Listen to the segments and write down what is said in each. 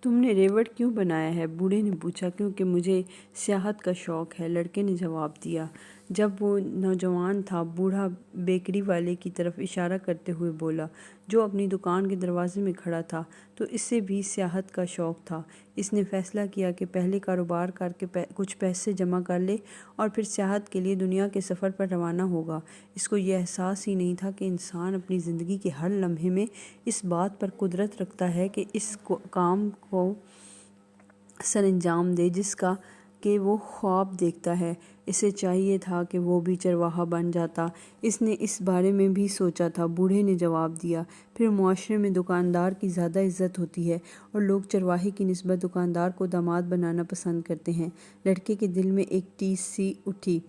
تم نے ریوڑ کیوں بنایا ہے؟ بوڑھے نے پوچھا۔ کیونکہ مجھے سیاحت کا شوق ہے، لڑکے نے جواب دیا۔ جب وہ نوجوان تھا، بوڑھا بیکری والے کی طرف اشارہ کرتے ہوئے بولا، جو اپنی دکان کے دروازے میں کھڑا تھا، تو اسے بھی سیاحت کا شوق تھا۔ اس نے فیصلہ کیا کہ پہلے کاروبار کر کے کچھ پیسے جمع کر لے اور پھر سیاحت کے لیے دنیا کے سفر پر روانہ ہوگا۔ اس کو یہ احساس ہی نہیں تھا کہ انسان اپنی زندگی کے ہر لمحے میں اس بات پر قدرت رکھتا ہے کہ اس کام کو سر انجام دے جس کا کہ وہ خواب دیکھتا ہے۔ اسے چاہیے تھا کہ وہ بھی چرواہا بن جاتا۔ اس نے اس بارے میں بھی سوچا تھا، بوڑھے نے جواب دیا۔ پھر معاشرے میں دکاندار کی زیادہ عزت ہوتی ہے اور لوگ چرواہے کی نسبت دکاندار کو داماد بنانا پسند کرتے ہیں۔ لڑکے کے دل میں ایک ٹیس سی اٹھی۔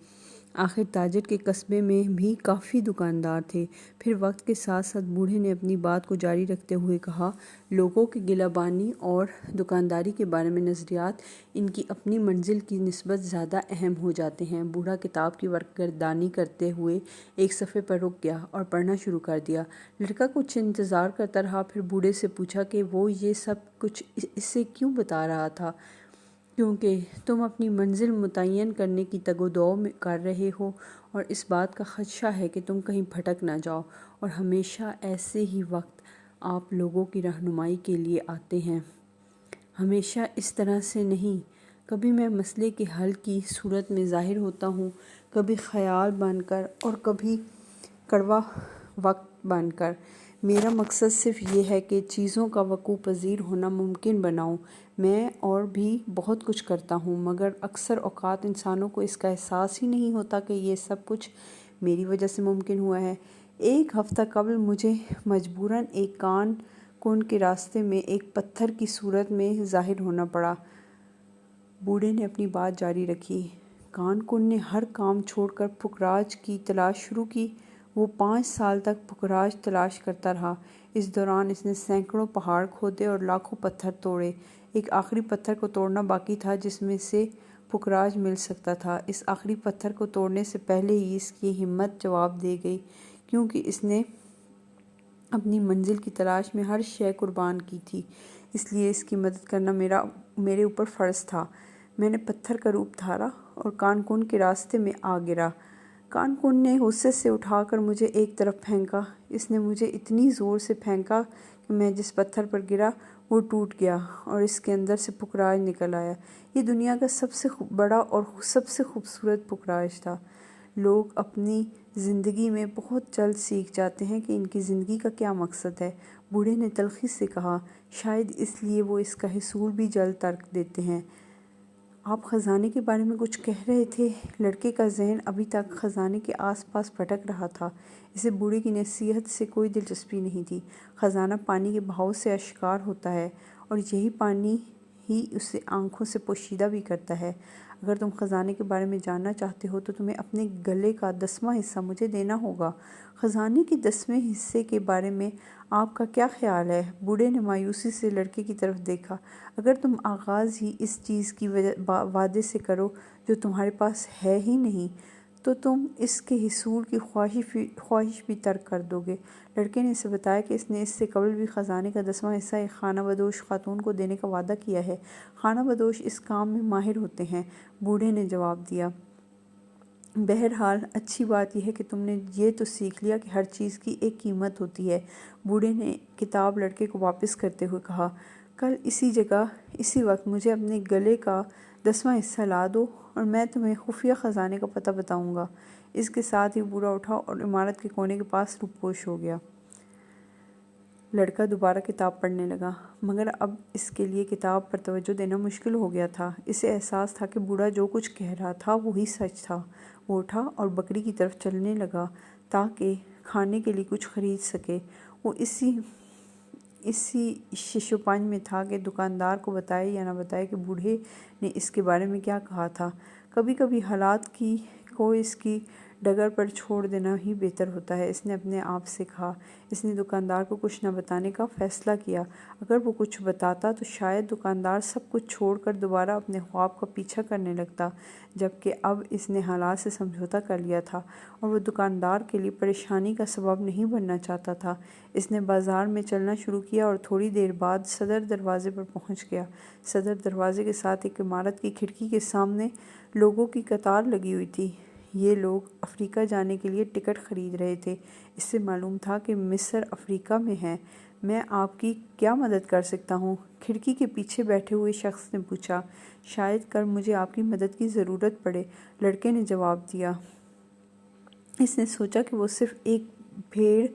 آخر تاجر کے قصبے میں بھی کافی دکاندار تھے۔ پھر وقت کے ساتھ ساتھ بوڑھے نے اپنی بات کو جاری رکھتے ہوئے کہا، لوگوں کے گلہ بانی اور دکانداری کے بارے میں نظریات ان کی اپنی منزل کی نسبت زیادہ اہم ہو جاتے ہیں۔ بوڑھا کتاب کی ورقگردانی کرتے ہوئے ایک صفحے پر رک گیا اور پڑھنا شروع کر دیا۔ لڑکا کچھ انتظار کرتا رہا، پھر بوڑھے سے پوچھا کہ وہ یہ سب کچھ اسے کیوں بتا رہا تھا۔ کیونکہ تم اپنی منزل متعین کرنے کی تگ و دو کر رہے ہو اور اس بات کا خدشہ ہے کہ تم کہیں بھٹک نہ جاؤ، اور ہمیشہ ایسے ہی وقت آپ لوگوں کی رہنمائی کے لیے آتے ہیں۔ ہمیشہ اس طرح سے نہیں، کبھی میں مسئلے کے حل کی صورت میں ظاہر ہوتا ہوں، کبھی خیال بن کر اور کبھی کڑوا وقت بن کر۔ میرا مقصد صرف یہ ہے کہ چیزوں کا وقوع پذیر ہونا ممکن بناؤں۔ میں اور بھی بہت کچھ کرتا ہوں، مگر اکثر اوقات انسانوں کو اس کا احساس ہی نہیں ہوتا کہ یہ سب کچھ میری وجہ سے ممکن ہوا ہے۔ ایک ہفتہ قبل مجھے مجبوراً ایک کان کن کے راستے میں ایک پتھر کی صورت میں ظاہر ہونا پڑا۔ بوڑھے نے اپنی بات جاری رکھی۔ کان کن نے ہر کام چھوڑ کر پکھراج کی تلاش شروع کی۔ وہ 5 سال تک پکھراج تلاش کرتا رہا۔ اس دوران اس نے سینکڑوں پہاڑ کھودے اور لاکھوں پتھر توڑے۔ ایک آخری پتھر کو توڑنا باقی تھا جس میں سے پکھراج مل سکتا تھا۔ اس آخری پتھر کو توڑنے سے پہلے ہی اس کی ہمت جواب دے گئی، کیونکہ اس نے اپنی منزل کی تلاش میں ہر شے قربان کی تھی۔ اس لیے اس کی مدد کرنا میرے اوپر فرض تھا۔ میں نے پتھر کا روپ دھارا اور کان کن کے راستے میں آ گرا۔ کان کن نے غصے سے اٹھا کر مجھے ایک طرف پھینکا۔ اس نے مجھے اتنی زور سے پھینکا کہ میں جس پتھر پر گرا وہ ٹوٹ گیا اور اس کے اندر سے پکھراج نکل آیا۔ یہ دنیا کا سب سے بڑا اور سب سے خوبصورت پکھراج تھا۔ لوگ اپنی زندگی میں بہت جلد سیکھ جاتے ہیں کہ ان کی زندگی کا کیا مقصد ہے، بوڑھے نے تلخی سے کہا۔ شاید اس لیے وہ اس کا حصول بھی جلد ترک دیتے ہیں۔ آپ خزانے کے بارے میں کچھ کہہ رہے تھے؟ لڑکے کا ذہن ابھی تک خزانے کے آس پاس بھٹک رہا تھا۔ اسے بوڑھے کی نصیحت سے کوئی دلچسپی نہیں تھی۔ خزانہ پانی کے بہاؤ سے آشکار ہوتا ہے اور یہی پانی ہی اسے آنکھوں سے پوشیدہ بھی کرتا ہے۔ اگر تم خزانے کے بارے میں جاننا چاہتے ہو تو تمہیں اپنے گلے کا 10واں حصہ مجھے دینا ہوگا۔ خزانے کے 10ویں حصے کے بارے میں آپ کا کیا خیال ہے؟ بوڑھے نے مایوسی سے لڑکے کی طرف دیکھا۔ اگر تم آغاز ہی اس چیز کی وعدے سے کرو جو تمہارے پاس ہے ہی نہیں، تو تم اس کے حصول کی خواہش بھی ترک کر دو گے۔ لڑکے نے اسے بتایا کہ اس نے اس سے قبل بھی خزانے کا 10واں حصہ ایک خانہ بدوش خاتون کو دینے کا وعدہ کیا ہے۔ خانہ بدوش اس کام میں ماہر ہوتے ہیں، بوڑھے نے جواب دیا۔ بہرحال اچھی بات یہ ہے کہ تم نے یہ تو سیکھ لیا کہ ہر چیز کی ایک قیمت ہوتی ہے۔ بوڑھے نے کتاب لڑکے کو واپس کرتے ہوئے کہا، کل اسی جگہ اسی وقت مجھے اپنے گلے کا 10واں حصہ لا دو اور میں تمہیں خفیہ خزانے کا پتہ بتاؤں گا۔ اس کے ساتھ ہی بوڑھا اٹھا اور عمارت کے کونے کے پاس روپوش ہو گیا۔ لڑکا دوبارہ کتاب پڑھنے لگا، مگر اب اس کے لیے کتاب پر توجہ دینا مشکل ہو گیا تھا۔ اسے احساس تھا کہ بوڑھا جو کچھ کہہ رہا تھا وہی سچ تھا۔ وہ اٹھا اور بکری کی طرف چلنے لگا تاکہ کھانے کے لیے کچھ خرید سکے۔ وہ اسی شش و پنج میں تھا کہ دکاندار کو بتائے یا نہ بتائے کہ بوڑھے نے اس کے بارے میں کیا کہا تھا۔ کبھی کبھی حالات کو اس کی ڈگر پر چھوڑ دینا ہی بہتر ہوتا ہے، اس نے اپنے آپ سے کہا۔ اس نے دکاندار کو کچھ نہ بتانے کا فیصلہ کیا۔ اگر وہ کچھ بتاتا تو شاید دکاندار سب کچھ چھوڑ کر دوبارہ اپنے خواب کا پیچھا کرنے لگتا، جبکہ اب اس نے حالات سے سمجھوتا کر لیا تھا اور وہ دکاندار کے لیے پریشانی کا سبب نہیں بننا چاہتا تھا۔ اس نے بازار میں چلنا شروع کیا اور تھوڑی دیر بعد صدر دروازے پر پہنچ گیا۔ صدر دروازے کے ساتھ ایک عمارت کی کھڑکی کے سامنے لوگوں کی قطار لگی ہوئی تھی۔ یہ لوگ افریقہ جانے کے لیے ٹکٹ خرید رہے تھے۔ اس سے معلوم تھا کہ مصر افریقہ میں ہے۔ میں آپ کی کیا مدد کر سکتا ہوں؟ کھڑکی کے پیچھے بیٹھے ہوئے شخص نے پوچھا۔ شاید کل مجھے آپ کی مدد کی ضرورت پڑے، لڑکے نے جواب دیا۔ اس نے سوچا کہ وہ صرف ایک بھیڑ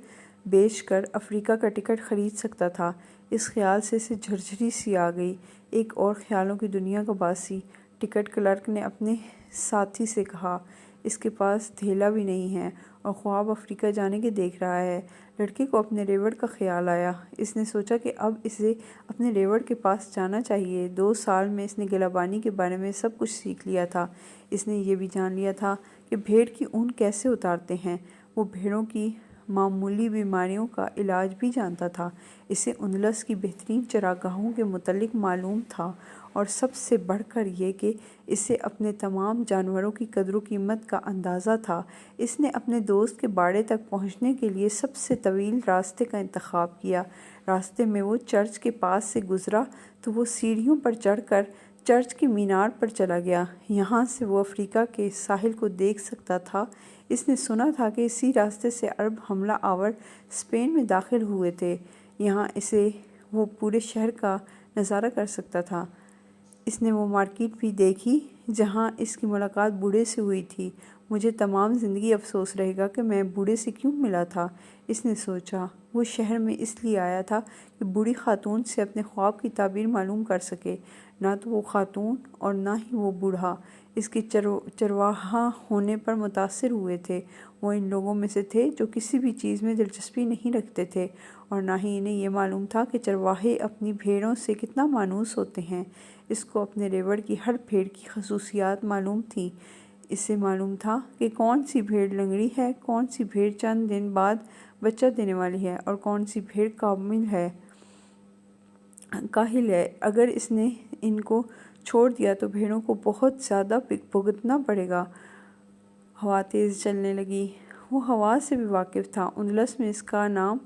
بیچ کر افریقہ کا ٹکٹ خرید سکتا تھا۔ اس خیال سے اسے جھرجھری سی آ گئی۔ ایک اور خیالوں کی دنیا کا باسی۔ ٹکٹ کلرک نے اپنے ساتھی سے کہا، اس کے پاس دھیلا بھی نہیں ہے اور خواب افریقہ جانے کے دیکھ رہا ہے۔ لڑکے کو اپنے ریوڑ کا خیال آیا۔ اس نے سوچا کہ اب اسے اپنے ریوڑ کے پاس جانا چاہیے۔ 2 سال میں اس نے گلہبانی کے بارے میں سب کچھ سیکھ لیا تھا۔ اس نے یہ بھی جان لیا تھا کہ بھیڑ کی اون کیسے اتارتے ہیں۔ وہ بھیڑوں کی معمولی بیماریوں کا علاج بھی جانتا تھا۔ اسے اندلس کی بہترین چراگاہوں کے متعلق معلوم تھا اور سب سے بڑھ کر یہ کہ اسے اپنے تمام جانوروں کی قدر و قیمت کا اندازہ تھا۔ اس نے اپنے دوست کے باڑے تک پہنچنے کے لیے سب سے طویل راستے کا انتخاب کیا۔ راستے میں وہ چرچ کے پاس سے گزرا تو وہ سیڑھیوں پر چڑھ کر چرچ کی مینار پر چلا گیا۔ یہاں سے وہ افریقہ کے ساحل کو دیکھ سکتا تھا۔ اس نے سنا تھا کہ اسی راستے سے عرب حملہ آور اسپین میں داخل ہوئے تھے۔ یہاں اسے وہ پورے شہر کا نظارہ کر سکتا تھا۔ اس نے وہ مارکیٹ بھی دیکھی جہاں اس کی ملاقات بوڑھے سے ہوئی تھی۔ مجھے تمام زندگی افسوس رہے گا کہ میں بوڑھے سے کیوں ملا تھا، اس نے سوچا۔ وہ شہر میں اس لیے آیا تھا کہ بوڑھی خاتون سے اپنے خواب کی تعبیر معلوم کر سکے۔ نہ تو وہ خاتون اور نہ ہی وہ بوڑھا اس کے چرواہا ہونے پر متاثر ہوئے تھے۔ وہ ان لوگوں میں سے تھے جو کسی بھی چیز میں دلچسپی نہیں رکھتے تھے اور نہ ہی انہیں یہ معلوم تھا کہ چرواہے اپنی بھیڑوں سے کتنا مانوس ہوتے ہیں۔ اس کو اپنے ریوڑ کی ہر بھیڑ کی خصوصیات معلوم تھیں۔ اسے معلوم تھا کہ کون سی بھیڑ لنگڑی ہے، کون سی بھیڑ چند دن بعد بچہ دینے والی ہے اور کون سی بھیڑ کاہل ہے۔ اگر اس نے ان کو چھوڑ دیا تو بھیڑوں کو بہت زیادہ بھگتنا پڑے گا۔ ہوا تیز چلنے لگی۔ وہ ہوا سے بھی واقف تھا۔ اندلس میں اس کا نام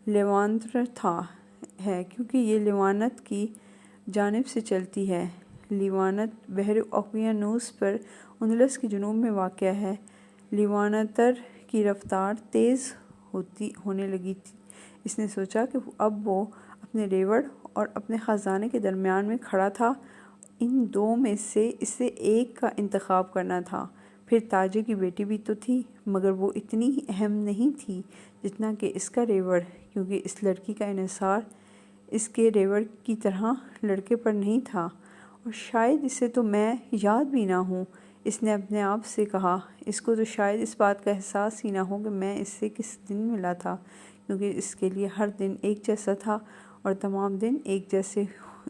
لیوانتر ہے کیونکہ یہ لیوانت کی جانب سے چلتی ہے۔ لیوانت بحر اوقیانوس پر اندلس کے جنوب میں واقع ہے۔ لیوانتر کی رفتار تیز ہونے لگی تھی۔ اس نے سوچا کہ اب وہ اپنے ریوڑ اور اپنے خزانے کے درمیان میں کھڑا تھا۔ ان دو میں سے اسے ایک کا انتخاب کرنا تھا۔ پھر تاجر کی بیٹی بھی تو تھی، مگر وہ اتنی ہی اہم نہیں تھی جتنا کہ اس کا ریوڑ، کیونکہ اس لڑکی کا انحصار اس کے ریوڑ کی طرح لڑکے پر نہیں تھا، اور شاید اسے تو میں یاد بھی نہ ہوں، اس نے اپنے آپ سے کہا۔ اس کو تو شاید اس بات کا احساس ہی نہ ہو کہ میں اس سے کس دن ملا تھا، کیونکہ اس کے لیے ہر دن ایک جیسا تھا اور تمام دن ایک جیسے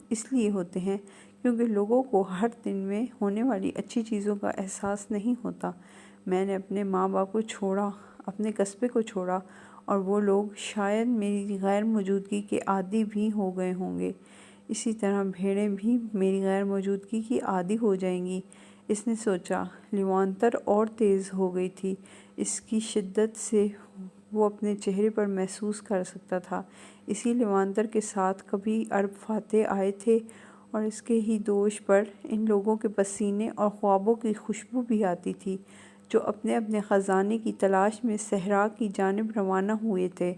اس لیے ہوتے ہیں کیونکہ لوگوں کو ہر دن میں ہونے والی اچھی چیزوں کا احساس نہیں ہوتا۔ میں نے اپنے ماں باپ کو چھوڑا، اپنے قصبے کو چھوڑا، اور وہ لوگ شاید میری غیر موجودگی کے عادی بھی ہو گئے ہوں گے۔ اسی طرح بھیڑیں بھی میری غیر موجودگی کی عادی ہو جائیں گی، اس نے سوچا۔ لیوانتر اور تیز ہو گئی تھی۔ اس کی شدت سے وہ اپنے چہرے پر محسوس کر سکتا تھا۔ اسی لیوانتر کے ساتھ کبھی عرب فاتح آئے تھے اور اس کے ہی دوش پر ان لوگوں کے پسینے اور خوابوں کی خوشبو بھی آتی تھی جو اپنے اپنے خزانے کی تلاش میں صحرا کی جانب روانہ ہوئے تھے۔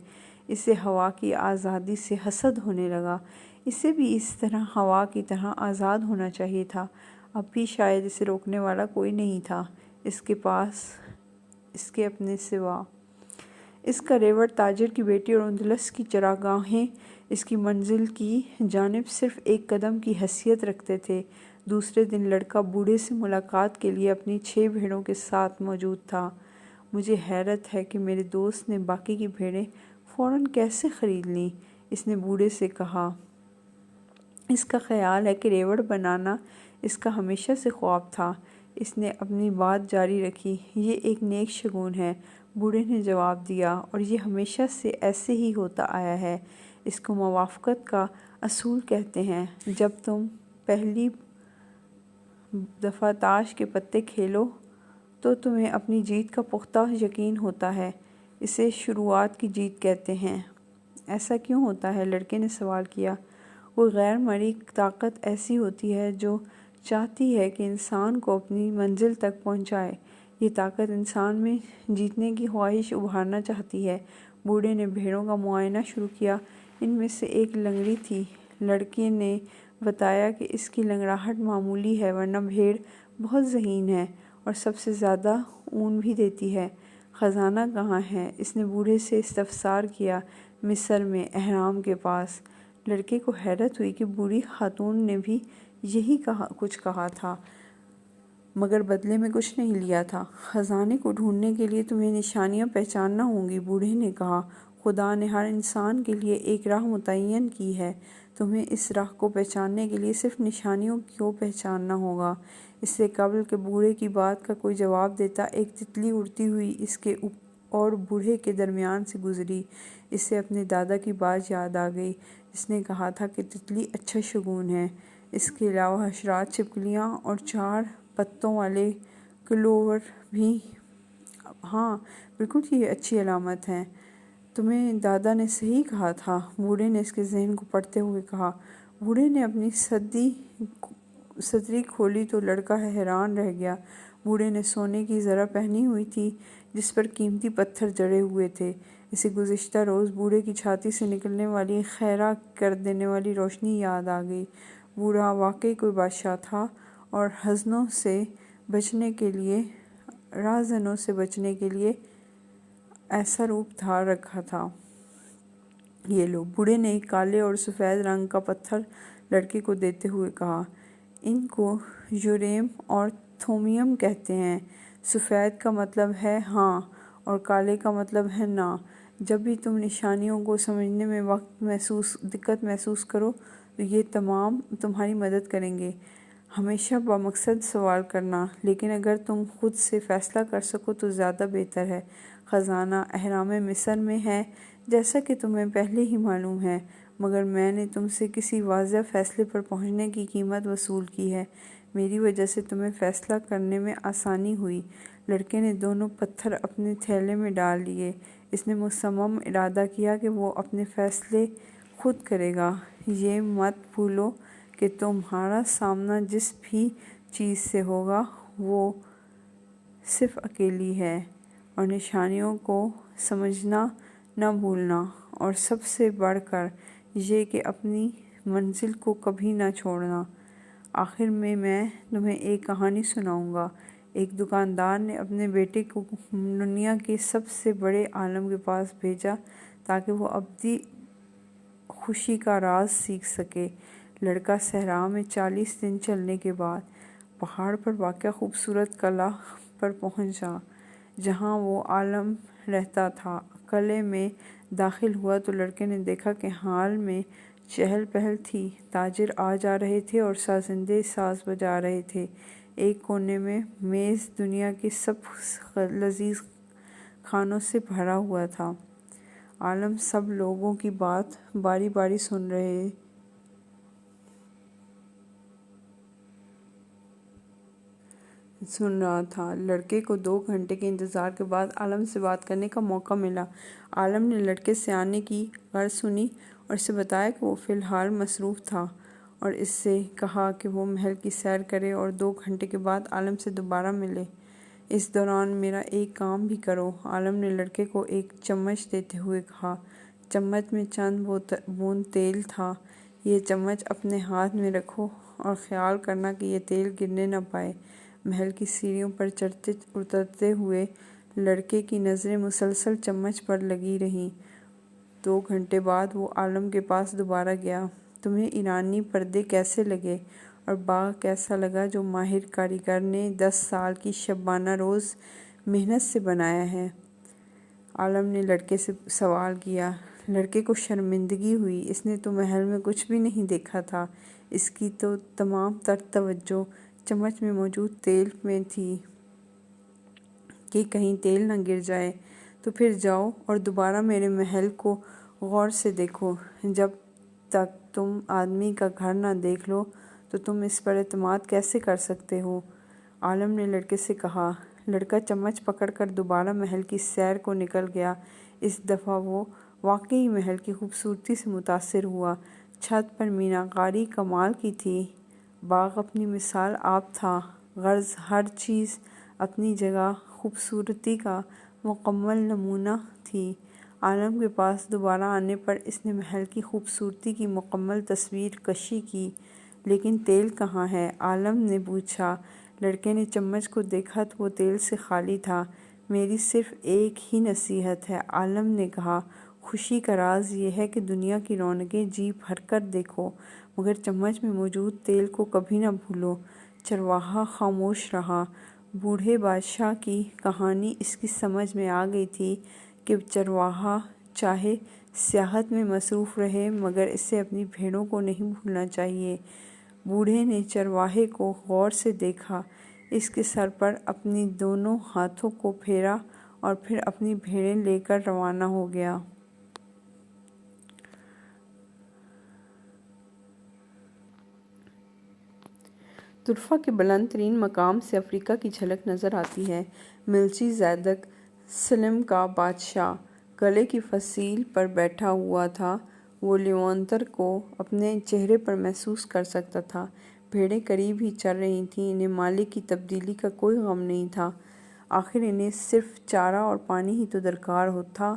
اسے ہوا کی آزادی سے حسد ہونے لگا۔ اسے بھی اس طرح ہوا کی طرح آزاد ہونا چاہیے تھا۔ اب بھی شاید اسے روکنے والا کوئی نہیں تھا اس کے پاس اس کے اپنے سوا۔ اس کا ریوڑ، تاجر کی بیٹی اور اندلس کی چراگاہیں اس کی منزل کی جانب صرف ایک قدم کی حیثیت رکھتے تھے۔ دوسرے دن لڑکا بوڑھے سے ملاقات کے لیے اپنی 6 بھیڑوں کے ساتھ موجود تھا۔ مجھے حیرت ہے کہ میرے دوست نے باقی کی بھیڑیں فوراً کیسے خرید لیں، اس نے بوڑھے سے کہا۔ اس کا خیال ہے کہ ریوڑ بنانا اس کا ہمیشہ سے خواب تھا۔ اس نے اپنی بات جاری رکھی۔ یہ ایک نیک شگون ہے، بوڑھے نے جواب دیا، اور یہ ہمیشہ سے ایسے ہی ہوتا آیا ہے۔ اس کو موافقت کا اصول کہتے ہیں۔ جب تم پہلی دفعہ تاش کے پتے کھیلو تو تمہیں اپنی جیت کا پختہ یقین ہوتا ہے۔ اسے شروعات کی جیت کہتے ہیں۔ ایسا کیوں ہوتا ہے؟ لڑکے نے سوال کیا۔ وہ غیر مرئی طاقت ایسی ہوتی ہے جو چاہتی ہے کہ انسان کو اپنی منزل تک پہنچائے۔ یہ طاقت انسان میں جیتنے کی خواہش ابھارنا چاہتی ہے۔ بوڑھے نے بھیڑوں کا معائنہ شروع کیا۔ ان میں سے ایک لنگڑی تھی۔ لڑکے نے بتایا کہ اس کی لنگڑاہٹ معمولی ہے، ورنہ بھیڑ بہت ذہین ہے اور سب سے زیادہ اون بھی دیتی ہے۔ خزانہ کہاں ہے؟ اس نے بوڑھے سے استفسار کیا۔ مصر میں، اہرام کے پاس۔ لڑکے کو حیرت ہوئی کہ بوڑھی خاتون نے بھی یہی کچھ کہا تھا، مگر بدلے میں کچھ نہیں لیا تھا۔ خزانے کو ڈھونڈنے کے لیے تمہیں نشانیاں پہچاننا ہوں گی، بوڑھے نے کہا۔ خدا نے ہر انسان کے لیے ایک راہ متعین کی ہے، تمہیں اس راہ کو پہچاننے کے لیے صرف نشانیوں کو پہچاننا ہوگا۔ اس سے قبل کہ بوڑھے کی بات کا کوئی جواب دیتا، ایک تتلی اڑتی ہوئی اس کے اور بوڑھے کے درمیان سے گزری۔ اسے اپنے دادا کی بات یاد آ گئی، جس نے کہا تھا کہ تتلی اچھا شگون ہے۔ اس کے علاوہ حشرات، چھپکلیاں اور 4 پتوں والے کلوور بھی۔ ہاں بالکل، یہ اچھی علامت ہے۔ تمہیں دادا نے صحیح کہا تھا، بوڑھے نے اس کے ذہن کو پڑھتے ہوئے کہا۔ بوڑھے نے اپنی صدری کھولی تو لڑکا حیران رہ گیا۔ بوڑھے نے سونے کی زرہ پہنی ہوئی تھی جس پر قیمتی پتھر جڑے ہوئے تھے۔ اسے گزشتہ روز بوڑھے کی چھاتی سے نکلنے والی خیرہ کر دینے والی روشنی یاد آ گئی۔ بوڑھا واقعی کوئی بادشاہ تھا اور رازنوں سے بچنے کے لیے ایسا روپ دھار رکھا تھا۔ یہ لو، بوڑھے نے ایک کالے اور سفید رنگ کا پتھر لڑکے کو دیتے ہوئے کہا۔ ان کو یوریم اور تھومیم کہتے ہیں۔ سفید کا مطلب ہے ہاں اور کالے کا مطلب ہے نہ۔ جب بھی تم نشانیوں کو سمجھنے میں دقت محسوس کرو تو یہ تمام تمہاری مدد کریں گے۔ ہمیشہ بامقصد سوال کرنا، لیکن اگر تم خود سے فیصلہ کر سکو تو زیادہ بہتر ہے۔ خزانہ اہرام مصر میں ہے، جیسا کہ تمہیں پہلے ہی معلوم ہے، مگر میں نے تم سے کسی واضح فیصلے پر پہنچنے کی قیمت وصول کی ہے۔ میری وجہ سے تمہیں فیصلہ کرنے میں آسانی ہوئی۔ لڑکے نے دونوں پتھر اپنے تھیلے میں ڈال لیے۔ اس نے مصمم ارادہ کیا کہ وہ اپنے فیصلے خود کرے گا۔ یہ مت بھولو کہ تمہارا سامنا جس بھی چیز سے ہوگا وہ صرف اکیلی ہے، اور نشانیوں کو سمجھنا نہ بھولنا، اور سب سے بڑھ کر یہ کہ اپنی منزل کو کبھی نہ چھوڑنا۔ آخر میں تمہیں ایک کہانی سناؤں گا۔ ایک دکاندار نے اپنے بیٹے کو دنیا کے سب سے بڑے عالم کے پاس بھیجا تاکہ وہ ابدی خوشی کا راز سیکھ سکے۔ لڑکا صحرا میں 40 دن چلنے کے بعد پہاڑ پر واقع خوبصورت قلعہ پر پہنچا جہاں وہ عالم رہتا تھا۔ قلعے میں داخل ہوا تو لڑکے نے دیکھا کہ حال میں چہل پہل تھی۔ تاجر آ جا رہے تھے اور سازندے ساز بجا رہے تھے۔ ایک کونے میں میز دنیا کے سب لذیذ کھانوں سے بھرا ہوا تھا۔ عالم سب لوگوں کی بات باری باری سن رہا تھا۔ لڑکے کو 2 گھنٹے کے انتظار کے بعد عالم سے بات کرنے کا موقع ملا۔ عالم نے لڑکے سے آنے کی غرض سنی اور اسے بتایا کہ وہ فی الحال مصروف تھا، اور اس سے کہا کہ وہ محل کی سیر کرے اور 2 گھنٹے کے بعد عالم سے دوبارہ ملے۔ اس دوران میرا ایک کام بھی کرو، عالم نے لڑکے کو ایک چمچ دیتے ہوئے کہا۔ چمچ میں چند بوند تیل تھا۔ یہ چمچ اپنے ہاتھ میں رکھو اور خیال کرنا کہ یہ تیل گرنے نہ پائے۔ محل کی سیڑھیوں پر چڑھتے اترتے ہوئے لڑکے کی نظریں مسلسل چمچ پر لگی رہیں۔ 2 گھنٹے بعد وہ عالم کے پاس دوبارہ گیا۔ تمہیں ایرانی پردے کیسے لگے اور باغ کیسا لگا جو ماہر کاریگر نے 10 سال کی شبانہ روز محنت سے بنایا ہے؟ عالم نے لڑکے سے سوال کیا۔ لڑکے کو شرمندگی ہوئی، اس نے تو محل میں کچھ بھی نہیں دیکھا تھا۔ اس کی تو تمام تر توجہ چمچ میں موجود تیل میں تھی کہ کہیں تیل نہ گر جائے۔ تو پھر جاؤ اور دوبارہ میرے محل کو غور سے دیکھو۔ جب تک تم آدمی کا گھر نہ دیکھ لو تو تم اس پر اعتماد کیسے کر سکتے ہو؟ عالم نے لڑکے سے کہا۔ لڑکا چمچ پکڑ کر دوبارہ محل کی سیر کو نکل گیا۔ اس دفعہ وہ واقعی محل کی خوبصورتی سے متاثر ہوا۔ چھت پر میناکاری کمال کی تھی، باغ اپنی مثال آپ تھا، غرض ہر چیز اپنی جگہ خوبصورتی کا مکمل نمونہ تھی۔ عالم کے پاس دوبارہ آنے پر اس نے محل کی خوبصورتی کی مکمل تصویر کشی کی۔ لیکن تیل کہاں ہے؟ عالم نے پوچھا۔ لڑکے نے چمچ کو دیکھا تو وہ تیل سے خالی تھا۔ میری صرف ایک ہی نصیحت ہے، عالم نے کہا۔ خوشی کا راز یہ ہے کہ دنیا کی رونقیں جی بھر کر دیکھو، مگر چمچ میں موجود تیل کو کبھی نہ بھولو۔ چرواہا خاموش رہا۔ بوڑھے بادشاہ کی کہانی اس کی سمجھ میں آ گئی تھی کہ چرواہا چاہے سیاحت میں مصروف رہے مگر اسے اپنی بھیڑوں کو نہیں بھولنا چاہیے۔ بوڑھے نے چرواہے کو غور سے دیکھا، اس کے سر پر اپنی دونوں ہاتھوں کو پھیرا اور پھر اپنی بھیڑیں لے کر روانہ ہو گیا۔ طرفہ کے بلند ترین مقام سے افریقہ کی جھلک نظر آتی ہے۔ ملچی زیدک سلم کا بادشاہ قلعے کی فصیل پر بیٹھا ہوا تھا۔ وہ لیوانتر کو اپنے چہرے پر محسوس کر سکتا تھا۔ بھیڑیں قریب ہی چر رہی تھیں، انہیں مالک کی تبدیلی کا کوئی غم نہیں تھا۔ آخر انہیں صرف چارہ اور پانی ہی تو درکار تھا۔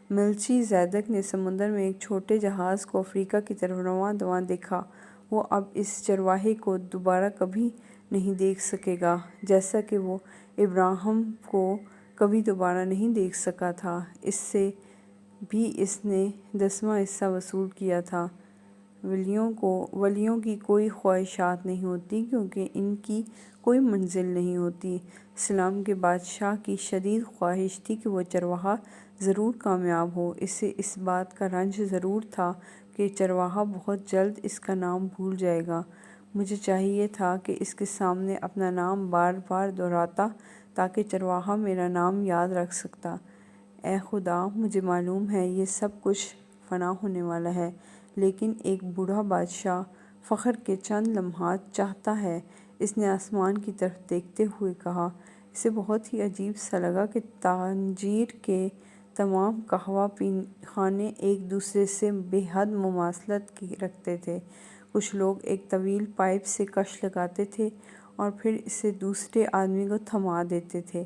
ملچی زیدک نے سمندر میں ایک چھوٹے جہاز کو افریقہ کی طرف رواں دواں دیکھا۔ وہ اب اس چرواہے کو دوبارہ کبھی نہیں دیکھ سکے گا، جیسا کہ وہ ابراہیم کو کبھی دوبارہ نہیں دیکھ سکا تھا۔ اس سے بھی اس نے 10واں حصہ وصول کیا تھا۔ ولیوں کی کوئی خواہشات نہیں ہوتی کیونکہ ان کی کوئی منزل نہیں ہوتی۔ سلم کے بادشاہ کی شدید خواہش تھی کہ وہ چرواہا ضرور کامیاب ہو۔ اسے اس بات کا رنج ضرور تھا کہ چرواہا بہت جلد اس کا نام بھول جائے گا۔ مجھے چاہیے تھا کہ اس کے سامنے اپنا نام بار بار دہراتا تاکہ چرواہا میرا نام یاد رکھ سکتا۔ اے خدا، مجھے معلوم ہے یہ سب کچھ فنا ہونے والا ہے، لیکن ایک بوڑھا بادشاہ فخر کے چند لمحات چاہتا ہے۔ اس نے آسمان کی طرف دیکھتے ہوئے کہا۔ اسے بہت ہی عجیب سا لگا کہ تانجیر کے تمام قہوہ خانے ایک دوسرے سے بے حد مماثلت رکھتے تھے۔ کچھ لوگ ایک طویل پائپ سے کش لگاتے تھے اور پھر اسے دوسرے آدمی کو تھما دیتے تھے۔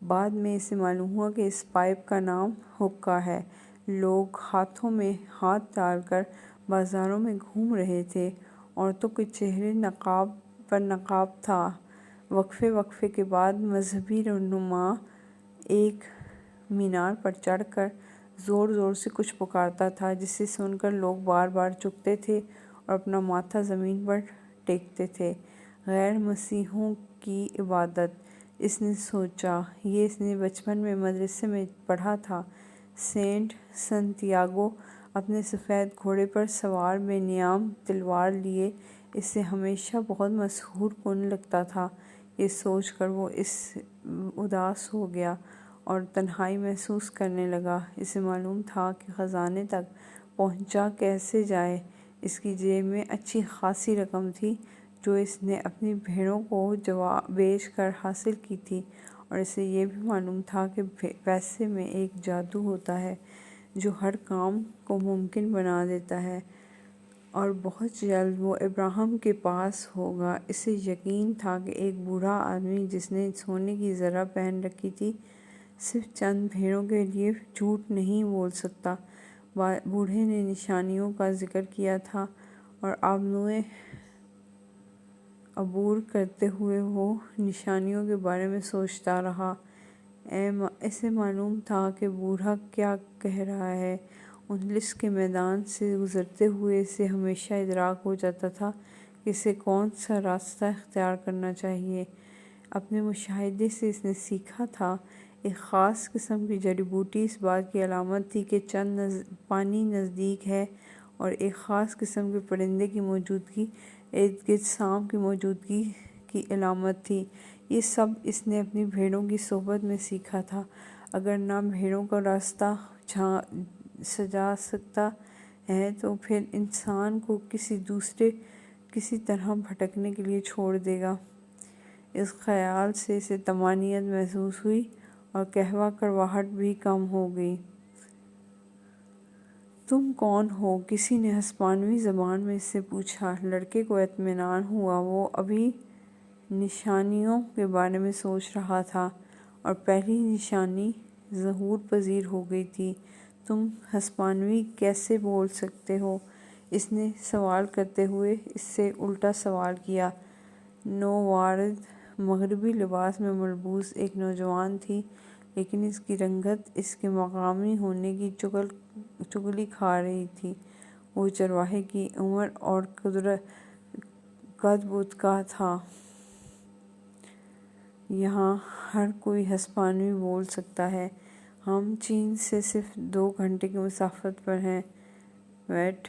بعد میں اسے معلوم ہوا کہ اس پائپ کا نام حقہ ہے۔ لوگ ہاتھوں میں ہاتھ ڈال کر بازاروں میں گھوم رہے تھے۔ عورتوں کے چہرے نقاب پر نقاب تھا۔ وقفے وقفے کے بعد مذہبی رہنما ایک مینار پر چڑھ کر زور زور سے کچھ پکارتا تھا، جسے سن کر لوگ بار بار جھکتے تھے اور اپنا ماتھا زمین پر ٹیکتے تھے۔ غیر مسیحیوں کی عبادت، اس نے سوچا۔ یہ اس نے بچپن میں مدرسے میں پڑھا تھا۔ سینٹ سنتیاگو اپنے سفید گھوڑے پر سوار بے نیام تلوار لیے اسے ہمیشہ بہت مسحور کن لگتا تھا۔ یہ سوچ کر وہ اداس ہو گیا اور تنہائی محسوس کرنے لگا۔ اسے معلوم تھا کہ خزانے تک پہنچا کیسے جائے۔ اس کی جیب میں اچھی خاصی رقم تھی جو اس نے اپنی بھیڑوں کو بیچ کر حاصل کی تھی، اور اسے یہ بھی معلوم تھا کہ پیسے میں ایک جادو ہوتا ہے جو ہر کام کو ممکن بنا دیتا ہے، اور بہت جلد وہ ابراہیم کے پاس ہوگا۔ اسے یقین تھا کہ ایک بوڑھا آدمی جس نے سونے کی زرہ پہن رکھی تھی صرف چند بھیڑوں کے لیے جھوٹ نہیں بول سکتا۔ بوڑھے نے نشانیوں کا ذکر کیا تھا اور آبنوئے عبور کرتے ہوئے وہ نشانیوں کے بارے میں سوچتا رہا۔ اسے معلوم تھا کہ بوڑھا کیا کہہ رہا ہے۔ اندلس کے میدان سے گزرتے ہوئے اسے ہمیشہ ادراک ہو جاتا تھا کہ اسے کون سا راستہ اختیار کرنا چاہیے۔ اپنے مشاہدے سے اس نے سیکھا تھا، ایک خاص قسم کی جڑی بوٹی اس بات کی علامت تھی کہ پانی نزدیک ہے، اور ایک خاص قسم کے پرندے کی موجودگی ارد گرد سانپ کی موجودگی کی علامت تھی۔ یہ سب اس نے اپنی بھیڑوں کی صحبت میں سیکھا تھا۔ اگر نہ بھیڑوں کا راستہ سجا سکتا ہے تو پھر انسان کو کسی طرح بھٹکنے کے لیے چھوڑ دے گا۔ اس خیال سے اسے طمانینت محسوس ہوئی اور قہوہ کڑواہٹ بھی کم ہو گئی۔ تم کون ہو؟ کسی نے ہسپانوی زبان میں اس سے پوچھا۔ لڑکے کو اطمینان ہوا۔ وہ ابھی نشانیوں کے بارے میں سوچ رہا تھا اور پہلی نشانی ظہور پذیر ہو گئی تھی۔ تم ہسپانوی کیسے بول سکتے ہو؟ اس نے سوال کرتے ہوئے اس سے الٹا سوال کیا۔ نووارد مغربی لباس میں ملبوس ایک نوجوان تھی، لیکن اس کی رنگت اس کے مقامی ہونے کی چغلی کھا رہی تھی۔ وہ چرواہے کی عمر اور قد بد کا تھا۔ یہاں ہر کوئی ہسپانوی بول سکتا ہے۔ ہم چین سے صرف 2 گھنٹے کی مسافت پر ہیں۔ ویٹ